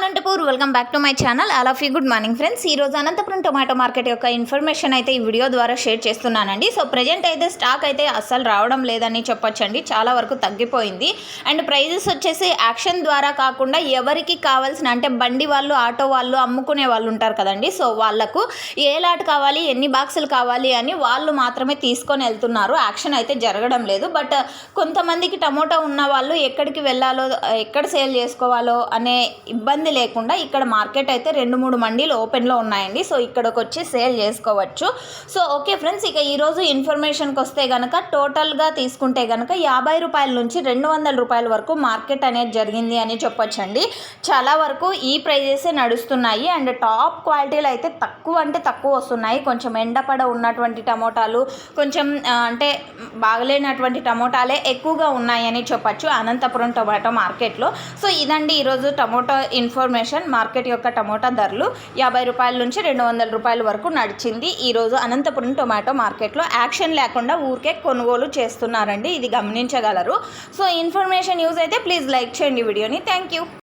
Anantapur welcome back to my channel all of you good morning friends. ఈ రోజు Anantapuram tomato market యొక్క information అయితే ఈ వీడియో ద్వారా షేర్ చేస్తున్నానండి. సో ప్రజెంట్ అయితే స్టాక్ అయితే అస్సలు రావడం లేదని చెప్పొచ్చండి, చాలా వరకు తగ్గిపోయింది. అండ్ ప్రైజెస్ వచ్చేసి యాక్షన్ ద్వారా కాకుండా ఎవరికి కావాల్సిన అంటే బండి వాళ్ళు, ఆటో వాళ్ళు, అమ్ముకునే వాళ్ళు ఉంటారు కదండి, సో వాళ్ళకు ఏ లాట్ కావాలి, ఎన్ని బాక్సులు కావాలి అని వాళ్ళు మాత్రమే తీసుకొని వెళ్తున్నారు. యాక్షన్ అయితే జరగడం లేదు. బట్ కొంతమందికి టమోటా ఉన్న వాళ్ళు ఎక్కడికి వెళ్ళాలో, ఎక్కడ సేల్ చేసుకోవాలో అనే ఇబ్బంది లేకుండా ఇక్కడ మార్కెట్ అయితే 2-3 మండీలు ఓపెన్లో ఉన్నాయండి. సో ఇక్కడికి వచ్చి సేల్ చేసుకోవచ్చు. సో ఓకే ఫ్రెండ్స్, ఇక ఈరోజు ఇన్ఫర్మేషన్కి వస్తే కనుక టోటల్గా తీసుకుంటే కనుక 50 రూపాయల నుంచి 200 రూపాయల వరకు మార్కెట్ అనేది జరిగింది అని చెప్పొచ్చండి. చాలా వరకు ఈ ప్రైజెసే నడుస్తున్నాయి. అండ్ టాప్ క్వాలిటీలు అయితే తక్కువ అంటే తక్కువ వస్తున్నాయి. కొంచెం ఎండపడ ఉన్నటువంటి టమోటాలు, కొంచెం అంటే బాగలేనటువంటి టమోటాలే ఎక్కువగా ఉన్నాయని చెప్పచ్చు అనంతపురం టొమాటో మార్కెట్లో. సో ఇదండి ఈరోజు టమోటా ఇన్ఫర్మేషన్. మార్కెట్ యొక్క టమోటా ధరలు 50 రూపాయల నుంచి 200 రూపాయల వరకు నడిచింది ఈరోజు అనంతపురం టొమాటో మార్కెట్లో. యాక్షన్ లేకుండా ఊరికే కొనుగోలు చేస్తున్నారండి, ఇది గమనించగలరు. సో ఇన్ఫర్మేషన్ యూజ్ అయితే ప్లీజ్ లైక్ చేయండి వీడియోని. Thank you.